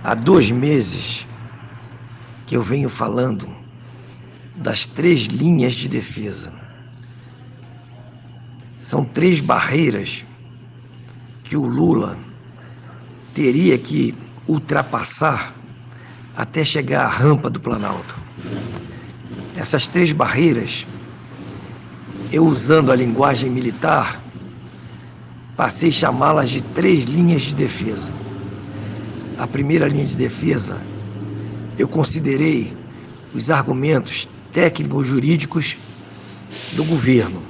Há 2 meses que eu venho falando das 3 linhas de defesa. São 3 barreiras que o Lula teria que ultrapassar até chegar à rampa do Planalto. Essas 3 barreiras, eu usando a linguagem militar, passei a chamá-las de 3 linhas de defesa. A primeira linha de defesa, eu considerei os argumentos técnico-jurídicos do governo.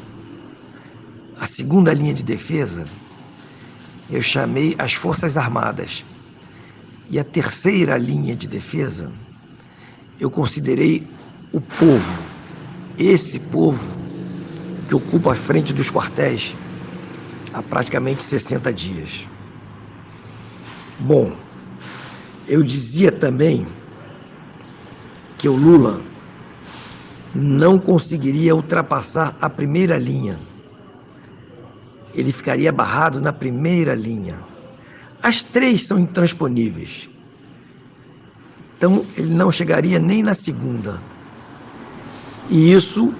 A segunda linha de defesa, eu chamei as Forças Armadas. E a terceira linha de defesa, eu considerei o povo. Esse povo que ocupa a frente dos quartéis há praticamente 60 dias. Bom, eu dizia também que o Lula não conseguiria ultrapassar a primeira linha. Ele ficaria barrado na primeira linha. As 3 são intransponíveis. Então, ele não chegaria nem na segunda. E isso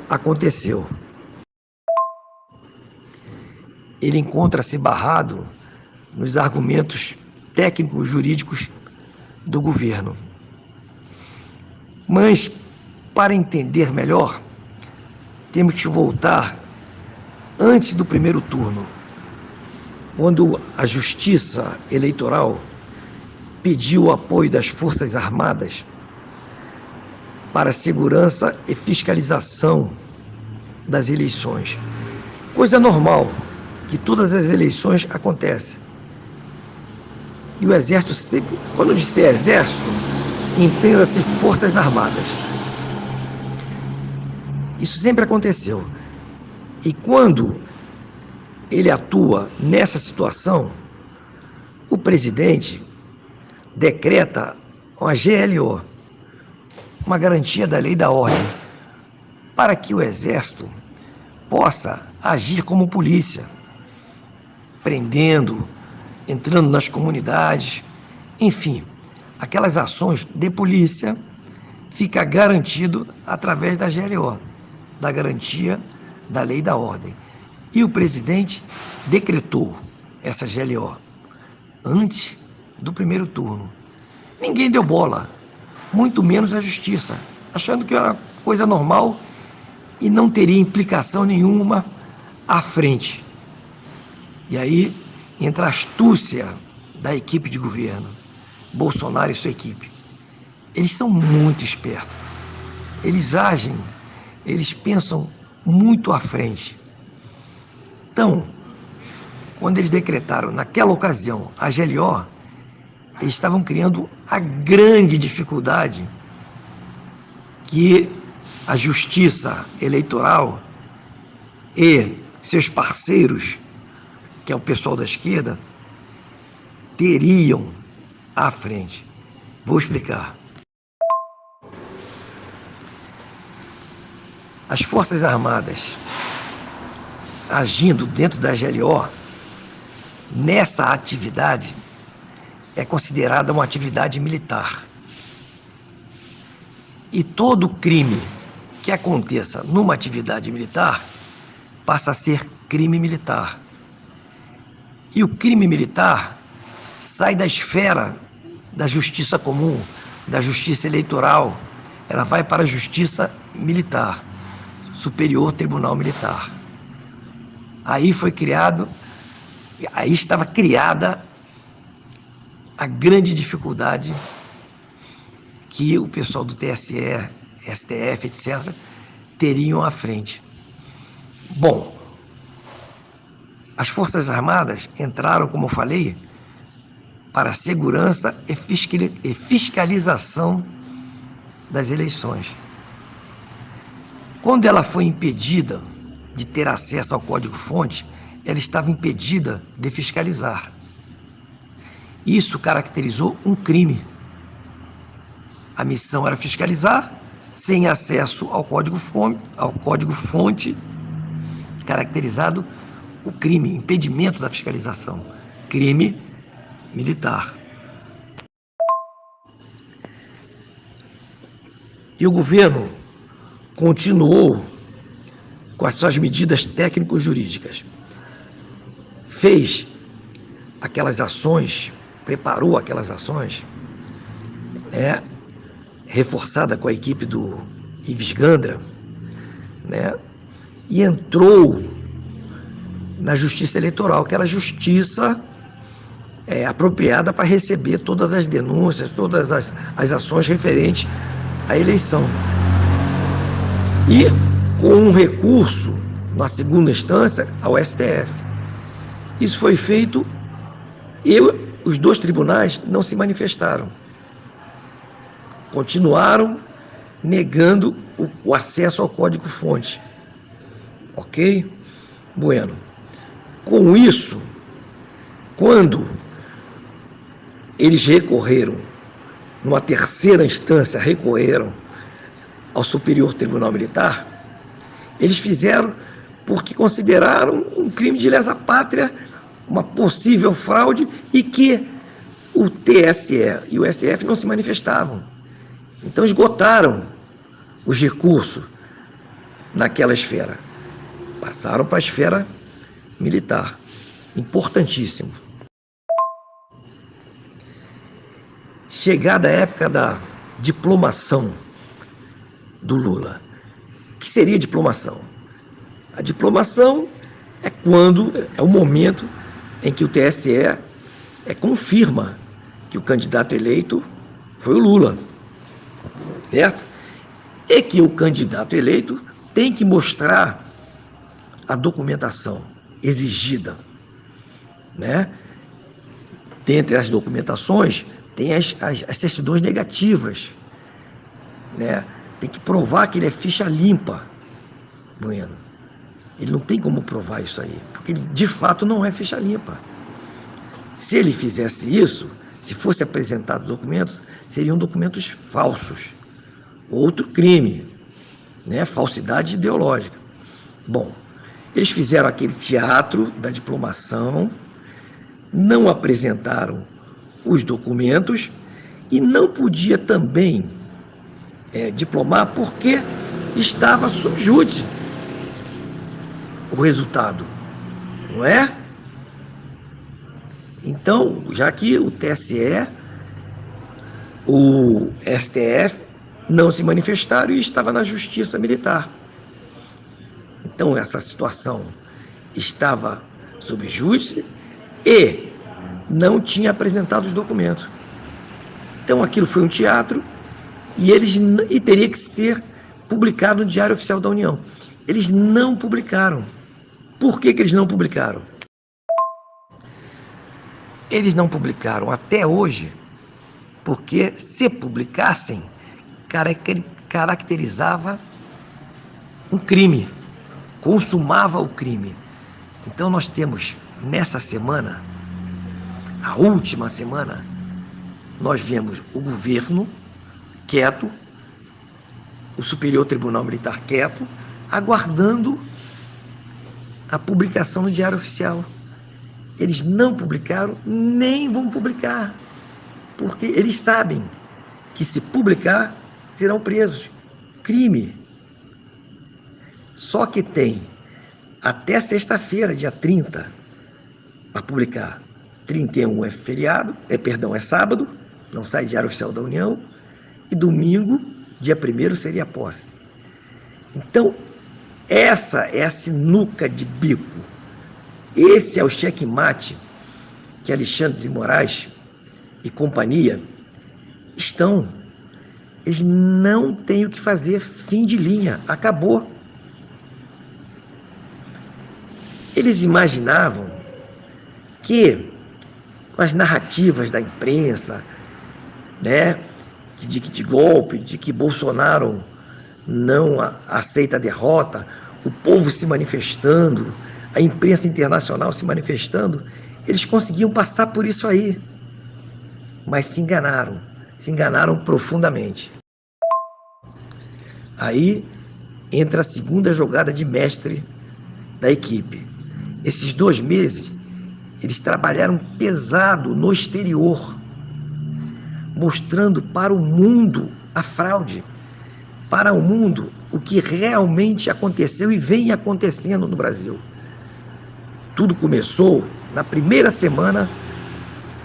aconteceu. Ele encontra-se barrado nos argumentos técnicos jurídicos do governo. Mas, para entender melhor, temos que voltar antes do primeiro turno, quando a Justiça Eleitoral pediu o apoio das Forças Armadas para a segurança e fiscalização das eleições. Coisa normal, que todas as eleições acontecem. E o Exército sempre, quando disser Exército, entenda-se Forças Armadas. Isso sempre aconteceu. E quando ele atua nessa situação, o presidente decreta uma GLO, uma garantia da lei e da ordem, para que o Exército possa agir como polícia, prendendo, entrando nas comunidades, enfim, aquelas ações de polícia fica garantido através da GLO, da garantia da lei e da ordem. E o presidente decretou essa GLO antes do primeiro turno. Ninguém deu bola, muito menos a justiça, achando que era coisa normal e não teria implicação nenhuma à frente. E aí entra a astúcia da equipe de governo, Bolsonaro e sua equipe. Eles são muito espertos. Eles agem, eles pensam muito à frente. Então, quando eles decretaram naquela ocasião a GLO, eles estavam criando a grande dificuldade que a Justiça Eleitoral e seus parceiros, que é o pessoal da esquerda, teriam à frente. Vou explicar. As Forças Armadas, agindo dentro da GLO, nessa atividade, é considerada uma atividade militar. E todo crime que aconteça numa atividade militar passa a ser crime militar. E o crime militar sai da esfera da justiça comum, da justiça eleitoral, ela vai para a justiça militar, Superior Tribunal Militar. Aí estava criada a grande dificuldade que o pessoal do TSE, STF, etc., teriam à frente. Bom, as Forças Armadas entraram, como eu falei, para a segurança e fiscalização das eleições. Quando ela foi impedida de ter acesso ao código-fonte, ela estava impedida de fiscalizar. Isso caracterizou um crime. A missão era fiscalizar, sem acesso ao código-fonte, caracterizado o crime, impedimento da fiscalização, crime militar. E o governo continuou com as suas medidas técnico-jurídicas. Fez aquelas ações, preparou aquelas ações, né, reforçada com a equipe do Ives Gandra, né, e entrou na Justiça Eleitoral, que era a justiça apropriada para receber todas as denúncias, todas as ações referentes à eleição. E com um recurso, na segunda instância, ao STF. Isso foi feito e os dois tribunais não se manifestaram. Continuaram negando o acesso ao código-fonte. Ok? Bueno. Com isso, quando eles recorreram, numa terceira instância, recorreram ao Superior Tribunal Militar, eles fizeram porque consideraram um crime de lesa pátria, uma possível fraude, e que o TSE e o STF não se manifestavam. Então esgotaram os recursos naquela esfera. Passaram para a esfera militar. Importantíssimo. Chegada a época da diplomação do Lula. O que seria diplomação? A diplomação é o momento em que o TSE confirma que o candidato eleito foi o Lula, certo? E que o candidato eleito tem que mostrar a documentação exigida, né? Dentre as documentações, tem as certidões negativas, né? Tem que provar que ele é ficha limpa. Bueno, ele não tem como provar isso aí, porque ele de fato não é ficha limpa. Se ele fizesse isso, se fosse apresentado documentos, seriam documentos falsos. Outro crime, né? Falsidade ideológica. Bom, eles fizeram aquele teatro da diplomação, não apresentaram os documentos e não podia também diplomar porque estava sob júdice o resultado, não é? Então, já que o TSE, o STF não se manifestaram e estava na Justiça Militar. Então, essa situação estava sob júdice e não tinha apresentado os documentos. Então, aquilo foi um teatro e teria que ser publicado no Diário Oficial da União. Eles não publicaram. Por que eles não publicaram? Eles não publicaram até hoje porque, se publicassem, caracterizava um crime, consumava o crime. Então nós temos nessa semana, a última semana, nós vemos o governo quieto, o Superior Tribunal Militar quieto, aguardando a publicação no Diário Oficial. Eles não publicaram, nem vão publicar, porque eles sabem que, se publicar, serão presos. Crime. Só que tem até sexta-feira, dia 30, para publicar. 31 é feriado, é sábado, não sai Diário Oficial da União, e domingo, dia 1º, seria a posse. Então, essa é a sinuca de bico. Esse é o checkmate que Alexandre de Moraes e companhia estão. Eles não têm o que fazer, fim de linha, acabou. Eles imaginavam que, com as narrativas da imprensa, né, de golpe, de que Bolsonaro não aceita a derrota, o povo se manifestando, a imprensa internacional se manifestando, eles conseguiam passar por isso aí. Mas se enganaram profundamente. Aí entra a segunda jogada de mestre da equipe. Esses 2 meses, eles trabalharam pesado no exterior, mostrando para o mundo a fraude. para o mundo o que realmente aconteceu e vem acontecendo no Brasil. Tudo começou na primeira semana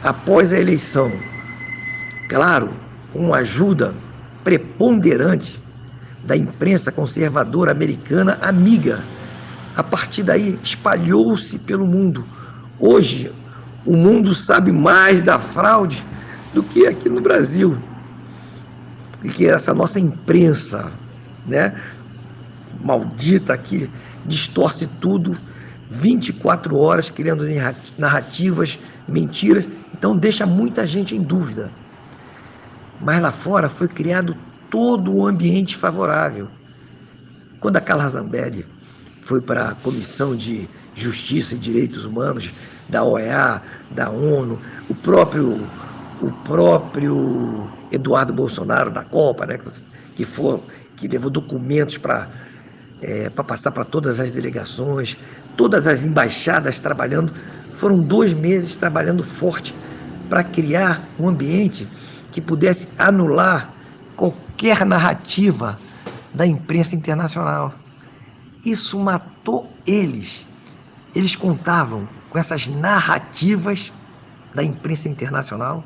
após a eleição. Claro, com a ajuda preponderante da imprensa conservadora americana amiga. A partir daí, espalhou-se pelo mundo. Hoje, o mundo sabe mais da fraude do que aqui no Brasil. Que essa nossa imprensa, né, maldita, que distorce tudo 24 horas, criando narrativas, mentiras. Então deixa muita gente em dúvida. Mas lá fora foi criado todo o ambiente favorável. Quando a Carla Zambelli foi para a Comissão de Justiça e Direitos Humanos da OEA, da ONU, o próprio Eduardo Bolsonaro da Copa, né, que levou documentos para passar para todas as delegações, todas as embaixadas trabalhando, foram 2 meses trabalhando forte para criar um ambiente que pudesse anular qualquer narrativa da imprensa internacional. Isso matou eles. Eles contavam com essas narrativas da imprensa internacional,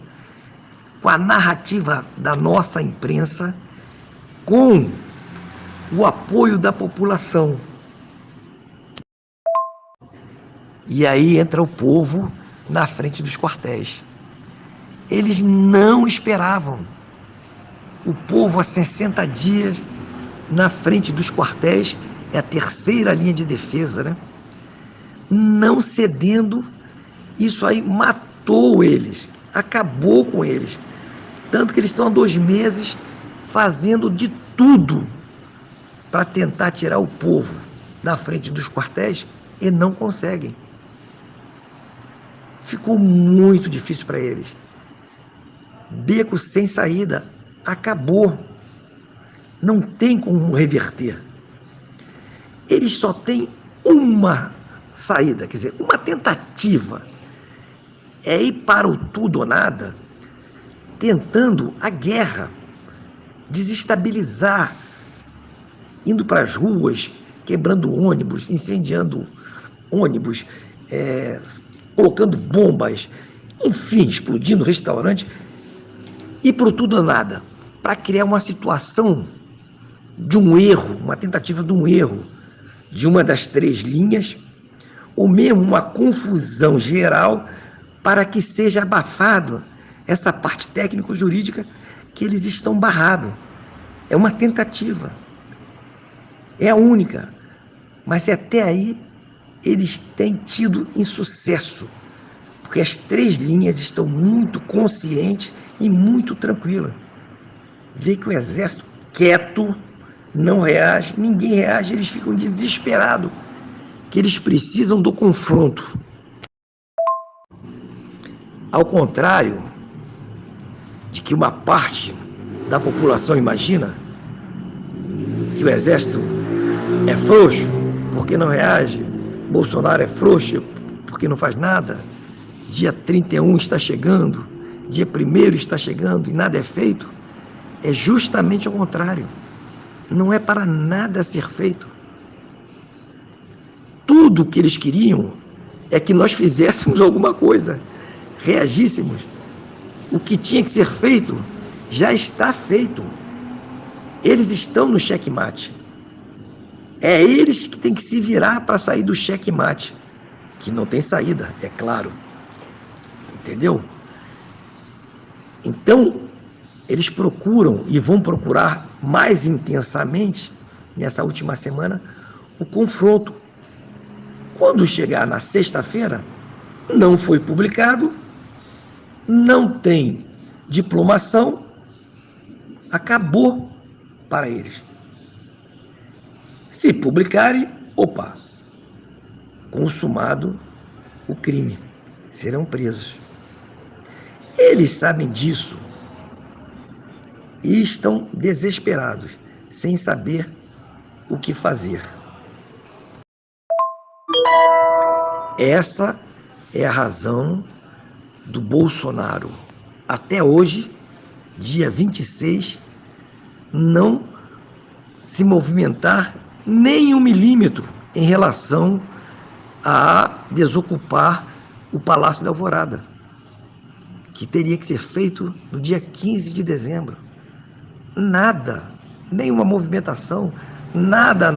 com a narrativa da nossa imprensa, com o apoio da população. E aí entra o povo na frente dos quartéis. Eles não esperavam. O povo há 60 dias na frente dos quartéis, é a terceira linha de defesa, né? Não cedendo, isso aí matou eles, acabou com eles. Tanto que eles estão há 2 meses fazendo de tudo para tentar tirar o povo da frente dos quartéis e não conseguem. Ficou muito difícil para eles. Beco sem saída, acabou. Não tem como reverter. Eles só têm uma saída, quer dizer, uma tentativa. É ir para o tudo ou nada, tentando a guerra, desestabilizar, indo para as ruas, quebrando ônibus, incendiando ônibus, colocando bombas, enfim, explodindo restaurante, e para o tudo ou nada, para criar uma situação de um erro, uma tentativa de um erro de uma das 3 linhas, ou mesmo uma confusão geral para que seja abafado essa parte técnico-jurídica que eles estão barrados. É uma tentativa. É a única. Mas até aí eles têm tido insucesso, porque as 3 linhas estão muito conscientes e muito tranquilas. Vê que o exército quieto, não reage, ninguém reage, eles ficam desesperados, que eles precisam do confronto. Ao contrário de que uma parte da população imagina, que o exército é frouxo porque não reage, Bolsonaro é frouxo porque não faz nada, dia 31 está chegando, dia 1º está chegando e nada é feito, é justamente ao contrário. Não é para nada ser feito. Tudo que eles queriam é que nós fizéssemos alguma coisa, reagíssemos. O que tinha que ser feito já está feito. Eles estão no xeque-mate. É eles que têm que se virar para sair do xeque-mate, que não tem saída, é claro. Entendeu? Então, eles procuram e vão procurar mais intensamente, nessa última semana, o confronto. Quando chegar na sexta-feira, não foi publicado, não tem diplomação, acabou para eles. Se publicarem, opa, consumado o crime, serão presos. Eles sabem disso e estão desesperados, sem saber o que fazer. Essa é a razão do Bolsonaro, até hoje, dia 26, não se movimentar nem 1 milímetro em relação a desocupar o Palácio da Alvorada, que teria que ser feito no dia 15 de dezembro. Nada, nenhuma movimentação, nada